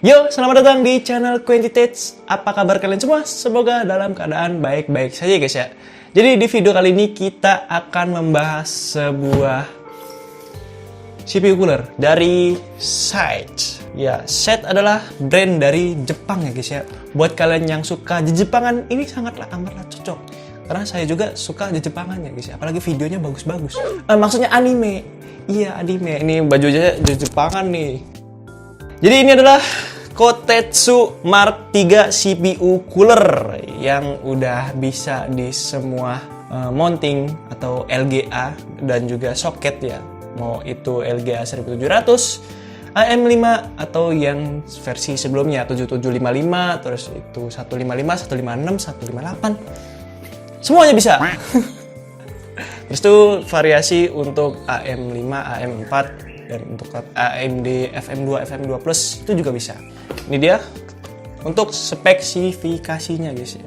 Yo, selamat datang di channel Quantitats. Apa kabar kalian semua? Semoga dalam keadaan baik-baik saja guys ya. Jadi di video kali ini kita akan membahas sebuah CPU cooler dari Site. Ya, Site adalah brand dari Jepang ya guys ya. Buat kalian yang suka Jepangan, ini sangatlah amatlah cocok. Karena saya juga suka Jepangan ya guys ya. Apalagi videonya bagus-bagus. Maksudnya anime. Iya, anime. Ini bajunya Jepangan nih. Jadi ini adalah Kotetsu Mark 3 CPU cooler yang udah bisa di semua mounting atau LGA dan juga soket ya. Mau itu LGA 1700, AM5 atau yang versi sebelumnya 7755, terus itu 155, 156, 158. Semuanya bisa. Terus itu variasi untuk AM5, AM4 dan untuk AMD FM2, FM2 Plus itu juga bisa. Ini dia untuk spesifikasinya guys ya.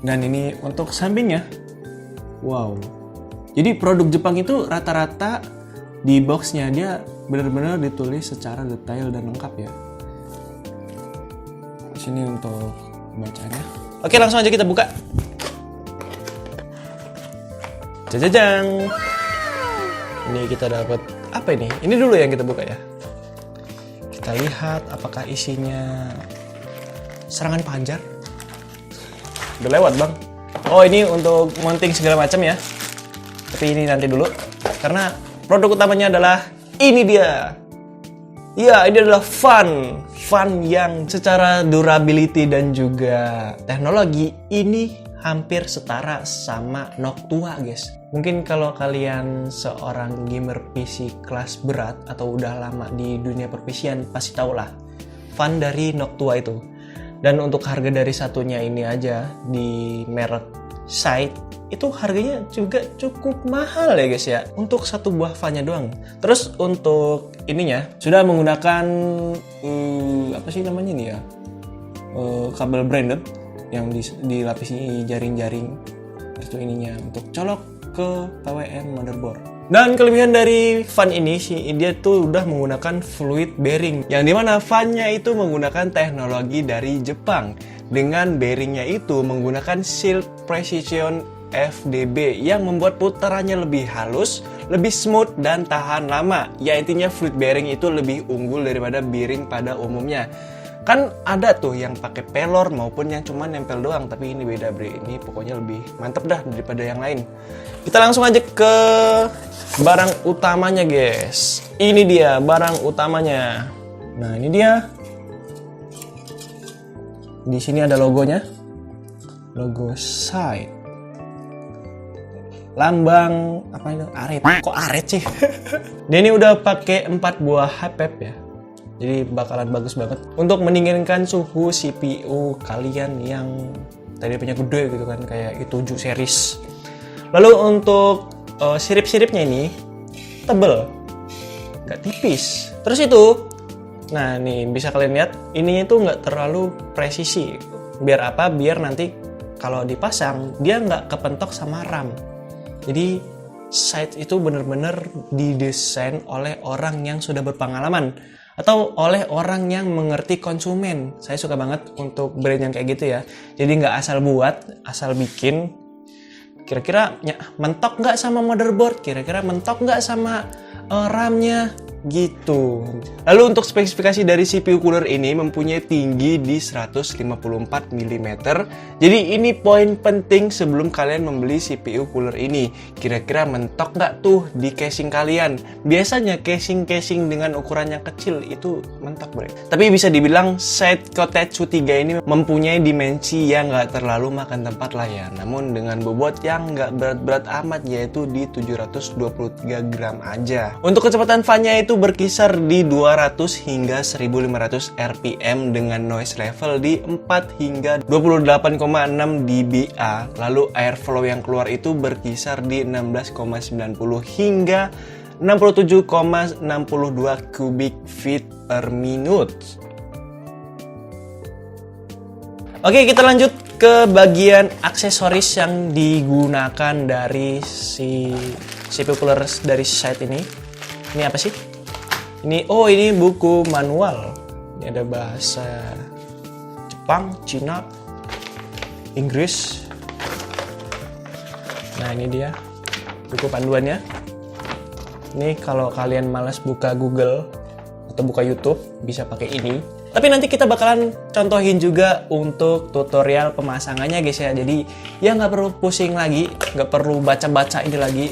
Dan ini untuk sampingnya. Wow. Jadi produk Jepang itu rata-rata di boxnya dia benar-benar ditulis secara detail dan lengkap ya. Di sini untuk bacanya. Oke, langsung aja kita buka. Jajajang. Ini kita dapat apa ini? Ini dulu yang kita buka ya. Kita lihat apakah isinya serangan panjar. Udah lewat bang. Oh ini untuk mounting segala macam ya. Tapi ini nanti dulu. Karena produk utamanya adalah ini dia. Ya ini adalah fan yang secara durability dan juga teknologi ini hampir setara sama Noctua guys. Mungkin kalau kalian seorang gamer PC kelas berat atau udah lama di dunia perpisian pasti tau lah fan dari Noctua itu. Dan untuk harga dari satunya ini aja di merek Site itu harganya juga cukup mahal ya guys ya. Untuk satu buah fan-nya doang. Terus untuk ininya sudah menggunakan apa sih namanya nih ya? Kabel branded yang dilapisi jaring-jaring. Itu ininya untuk colok ke PWM motherboard. Dan kelebihan dari fan ini sih dia tuh udah menggunakan fluid bearing yang dimana fan-nya itu menggunakan teknologi dari Jepang dengan bearingnya itu menggunakan Shield Precision FDB yang membuat putarannya lebih halus, lebih smooth dan tahan lama. Ya intinya fluid bearing itu lebih unggul daripada bearing pada umumnya. Kan ada tuh yang pakai pelor maupun yang cuma nempel doang, tapi ini beda bre. Ini pokoknya lebih mantep dah daripada yang lain. Kita langsung aja ke barang utamanya guys. Ini dia barang utamanya. Nah ini dia. Di sini ada logonya. Logo Site. Lambang apa ini? Aret. Kok aret sih? Dia ini udah pakai 4 buah HPP ya. Jadi bakalan bagus banget untuk mendinginkan suhu CPU kalian yang tadi punya gede gitu kan, kayak i7 series. Lalu untuk sirip-siripnya ini tebel, nggak tipis. Terus itu, nah nih bisa kalian lihat, ininya itu nggak terlalu presisi. Biar apa? Biar nanti kalau dipasang dia nggak kepentok sama RAM. Jadi Site itu bener-bener didesain oleh orang yang sudah berpengalaman atau oleh orang yang mengerti konsumen. Saya suka banget untuk brand yang kayak gitu ya. Jadi nggak asal buat, asal bikin. Kira-kira mentok nggak sama motherboard? Kira-kira mentok nggak sama RAM-nya? Gitu. Lalu untuk spesifikasi dari CPU cooler ini mempunyai tinggi di 154 mm. Jadi ini poin penting sebelum kalian membeli CPU cooler ini. Kira-kira mentok nggak tuh di casing kalian? Biasanya casing dengan ukuran yang kecil itu mentok bre. Tapi bisa dibilang Site Kotetsu 3 ini mempunyai dimensi yang nggak terlalu makan tempat lah ya. Namun dengan bobot yang nggak berat-berat amat yaitu di 723 gram aja. Untuk kecepatan fan-nya itu berkisar di 200 hingga 1500 RPM dengan noise level di 4 hingga 28,6 dBA. Lalu airflow yang keluar itu berkisar di 16,90 hingga 67,62 cubic feet per minute. Oke, kita lanjut ke bagian aksesoris yang digunakan dari si CPU cooler dari Site ini. Ini apa sih? Ini buku manual. Ini ada bahasa Jepang, Cina, Inggris. Nah, ini dia buku panduannya. Ini kalau kalian malas buka Google atau buka YouTube, bisa pakai ini. Tapi nanti kita bakalan contohin juga untuk tutorial pemasangannya guys ya. Jadi ya nggak perlu pusing lagi, nggak perlu baca-baca ini lagi.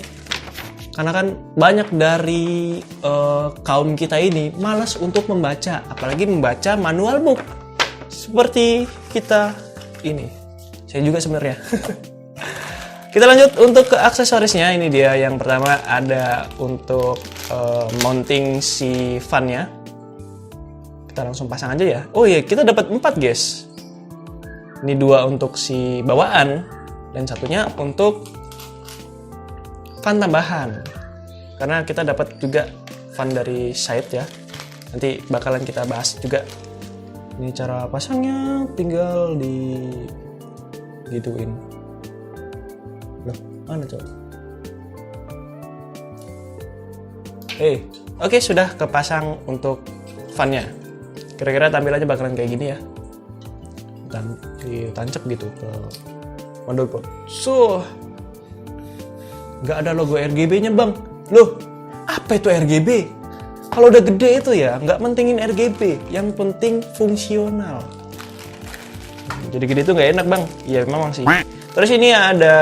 Karena kan banyak dari kaum kita ini malas untuk membaca, apalagi membaca manual book. Seperti kita ini. Saya juga sebenarnya. Kita lanjut untuk ke aksesorisnya. Ini dia yang pertama, ada untuk mounting si fan-nya. Kita langsung pasang aja ya. Oh iya, kita dapat 4 guys. Ini 2 untuk si bawaan dan satunya untuk fan tambahan. Karena kita dapat juga fan dari side ya. Nanti bakalan kita bahas juga. Ini cara pasangnya, tinggal di gituin. Loh, mana coba? Oke, sudah kepasang untuk fan-nya. Kira-kira tampilannya bakalan kayak gini ya. Dan ditancap gitu ke motherboard. Nggak ada logo RGB-nya bang. Loh, apa itu RGB? Kalau udah gede itu ya, nggak pentingin RGB. Yang penting fungsional. Jadi gede itu nggak enak bang. Iya memang sih. Terus ini ada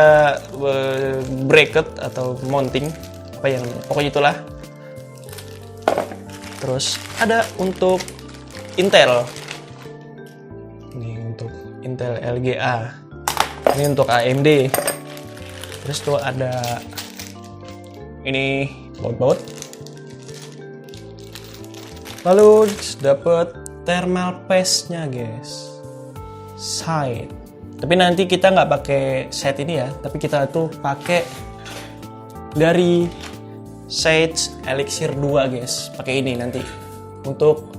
bracket atau mounting. Pokoknya itulah. Terus ada untuk Intel. Ini untuk Intel LGA. Ini untuk AMD. Terus tuh ada ini baut-baut. Lalu dapat thermal paste-nya guys. Side. Tapi nanti kita nggak pakai set ini ya, tapi kita tuh pakai dari Sage Elixir 2 guys. Pakai ini nanti untuk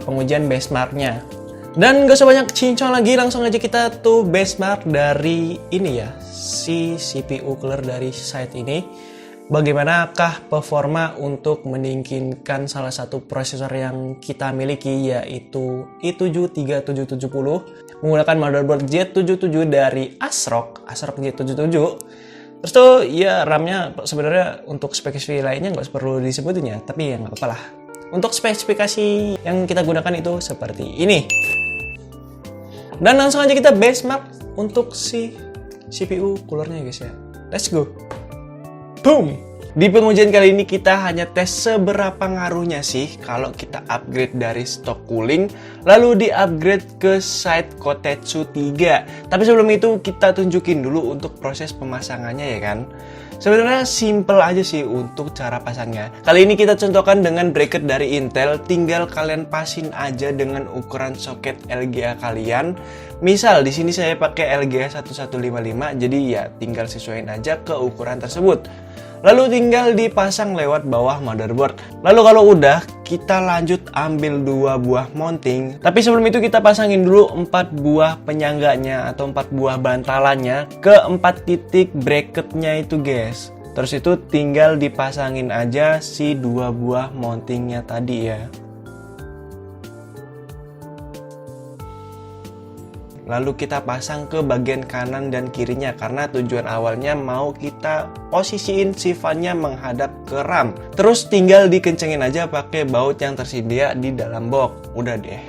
pengujian benchmark-nya. Dan gak usah banyak cincong lagi, langsung aja kita tuh benchmark dari ini ya, si CPU cooler dari site ini. Bagaimanakah performa untuk meningkatkan salah satu prosesor yang kita miliki, yaitu i7-3770 menggunakan motherboard Z77 dari ASRock Z77. Terus tuh ya RAM-nya sebenarnya untuk spesifikasi lainnya nggak perlu disebutin ya, tapi ya nggak apa-apa lah. Untuk spesifikasi yang kita gunakan itu seperti ini. Dan langsung aja kita benchmark untuk si CPU coolernya guys ya. Let's go. Boom. Di pengujian kali ini kita hanya tes seberapa ngaruhnya sih kalau kita upgrade dari stock cooling lalu di-upgrade ke side Kotetsu 3. Tapi sebelum itu kita tunjukin dulu untuk proses pemasangannya ya kan. Sebenarnya simple aja sih untuk cara pasangnya. Kali ini kita contohkan dengan bracket dari Intel, tinggal kalian pasin aja dengan ukuran soket LGA kalian. Misal di sini saya pakai LGA 1155, jadi ya tinggal sesuaiin aja ke ukuran tersebut. Lalu tinggal dipasang lewat bawah motherboard. Lalu kalau udah, kita lanjut ambil 2 buah mounting. Tapi sebelum itu kita pasangin dulu 4 buah penyangganya atau 4 buah bantalannya ke 4 titik bracketnya itu guys. Terus itu tinggal dipasangin aja si 2 buah mountingnya tadi ya. Lalu kita pasang ke bagian kanan dan kirinya karena tujuan awalnya mau kita posisiin si fan-nya menghadap ke RAM. Terus tinggal dikencengin aja pakai baut yang tersedia di dalam box. Udah deh.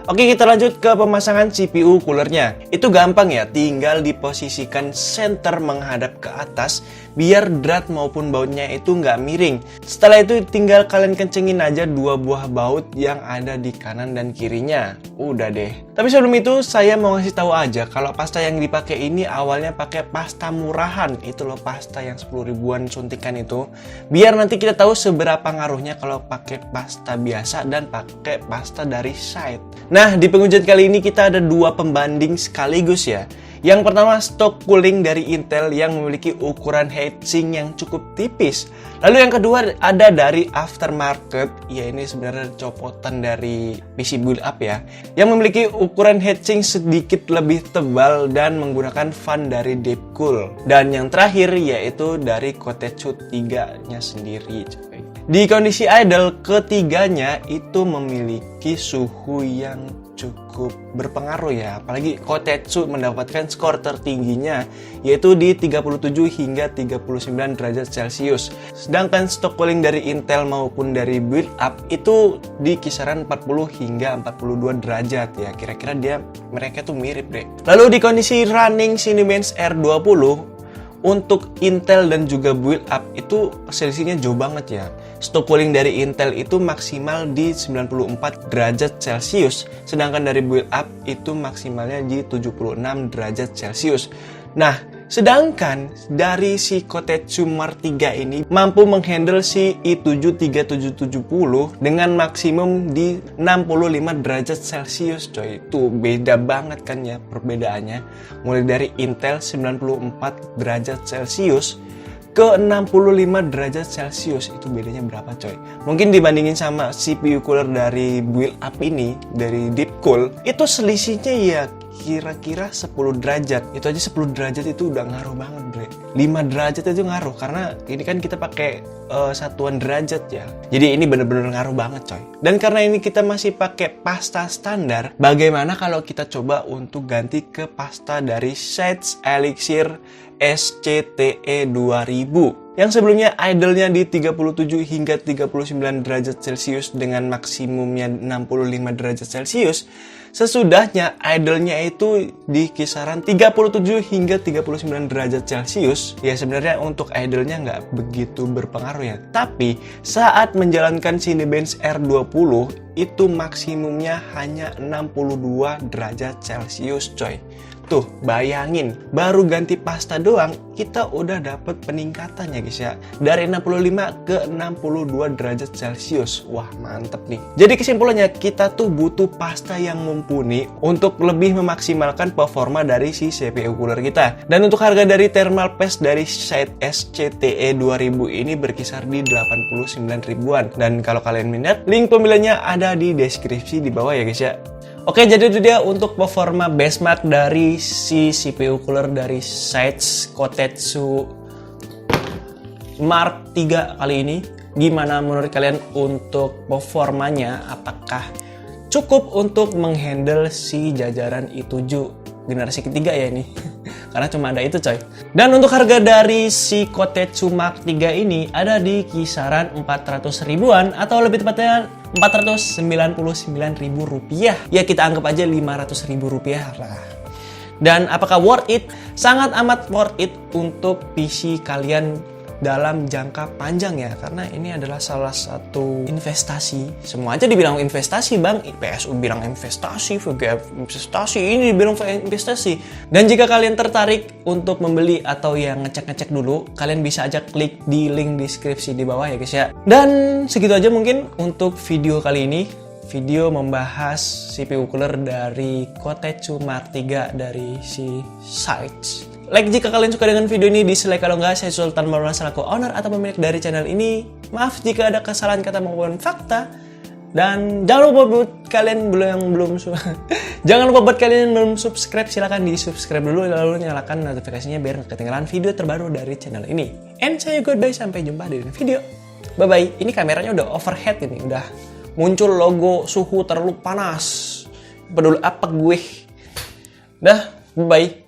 Oke, kita lanjut ke pemasangan CPU coolernya. Itu gampang ya, tinggal diposisikan center menghadap ke atas biar drat maupun bautnya itu nggak miring. Setelah itu tinggal kalian kencengin aja 2 buah baut yang ada di kanan dan kirinya. Udah deh. Tapi sebelum itu saya mau ngasih tahu aja kalau pasta yang dipakai ini awalnya pakai pasta murahan. Itu loh pasta yang 10 ribuan suntikan itu. Biar nanti kita tahu seberapa ngaruhnya kalau pakai pasta biasa dan pakai pasta dari side. Nah, di pengujian kali ini kita ada 2 pembanding sekaligus ya. Yang pertama stock cooling dari Intel yang memiliki ukuran heatsink yang cukup tipis. Lalu yang kedua ada dari aftermarket, ya ini sebenarnya copotan dari PC build up ya, yang memiliki ukuran heatsink sedikit lebih tebal dan menggunakan fan dari Deepcool. Dan yang terakhir yaitu dari Kotetsu 3-nya sendiri. Di kondisi idle, ketiganya itu memiliki suhu yang cukup berpengaruh ya. Apalagi Kotetsu mendapatkan skor tertingginya yaitu di 37 hingga 39 derajat Celcius. Sedangkan stock cooling dari Intel maupun dari build up itu di kisaran 40 hingga 42 derajat ya. Kira-kira mereka tuh mirip deh. Lalu di kondisi running Cinebench R20 untuk Intel dan juga build up itu selisihnya jauh banget ya. Stock cooling dari Intel itu maksimal di 94 derajat Celcius, sedangkan dari build up itu maksimalnya di 76 derajat Celcius. Nah, sedangkan dari si Kotetsu Mark III ini mampu menghandle si i7-3770 dengan maksimum di 65 derajat Celcius coy. Itu beda banget kan ya perbedaannya. Mulai dari Intel 94 derajat Celcius ke 65 derajat Celcius, itu bedanya berapa coy? Mungkin dibandingin sama CPU cooler dari build up ini, dari Deepcool, itu selisihnya ya kira-kira 10 derajat. Itu aja 10 derajat itu udah ngaruh banget bre. 5 derajat itu ngaruh karena ini kan kita pakai satuan derajat ya. Jadi ini bener-bener ngaruh banget coy. Dan karena ini kita masih pakai pasta standar, bagaimana kalau kita coba untuk ganti ke pasta dari Shades Elixir SCTE 2000 yang sebelumnya idle-nya di 37 hingga 39 derajat Celcius dengan maksimumnya 65 derajat Celcius. Sesudahnya idle-nya itu di kisaran 37 hingga 39 derajat Celcius. Ya sebenarnya untuk idle-nya nggak begitu berpengaruh ya. Tapi saat menjalankan Cinebench R20 itu maksimumnya hanya 62 derajat Celcius coy. Tuh, bayangin, baru ganti pasta doang, kita udah dapet peningkatannya guys ya. Dari 65 ke 62 derajat Celcius. Wah, mantep nih. Jadi kesimpulannya, kita tuh butuh pasta yang mumpuni untuk lebih memaksimalkan performa dari si CPU cooler kita. Dan untuk harga dari thermal paste dari Shades SCTE 2000 ini berkisar di 89 ribuan. Dan kalau kalian minat, link pembeliannya ada di deskripsi di bawah ya guys ya. Oke, jadi itu dia untuk performa benchmark dari si CPU cooler dari Shades Kotetsu Mark III kali ini. Gimana menurut kalian untuk performanya? Apakah cukup untuk menghandle si jajaran i7 generasi ketiga ya ini? Karena cuma ada itu coy. Dan untuk harga dari si Kotetsu Mark III ini ada di kisaran 400 ribuan atau lebih tepatnya 499 ribu rupiah. Ya kita anggap aja 500 ribu rupiah lah. Dan apakah worth it? Sangat amat worth it untuk PC kalian dalam jangka panjang ya, karena ini adalah salah satu investasi. Semua aja dibilang investasi bang, PSU bilang investasi, VGF investasi, ini dibilang investasi. Dan jika kalian tertarik untuk membeli atau yang ngecek-ngecek dulu, kalian bisa aja klik di link deskripsi di bawah ya guys ya. Dan segitu aja mungkin untuk video kali ini. Video membahas CPU cooler dari Kotetsu Mark III dari si Shades. Like jika kalian suka dengan video ini, dislike kalau enggak. Saya Sultan Maulana selaku owner atau pemilik dari channel ini. Maaf jika ada kesalahan kata maupun fakta. Dan jangan lupa buat kalian jangan lupa buat kalian yang belum subscribe, silahkan di subscribe dulu lalu nyalakan notifikasinya biar nggak ketinggalan video terbaru dari channel ini. And saya goodbye, sampai jumpa di video. Bye bye. Ini kameranya udah overhead ini, udah muncul logo suhu terlalu panas. Peduli apa gue? Dah, bye bye.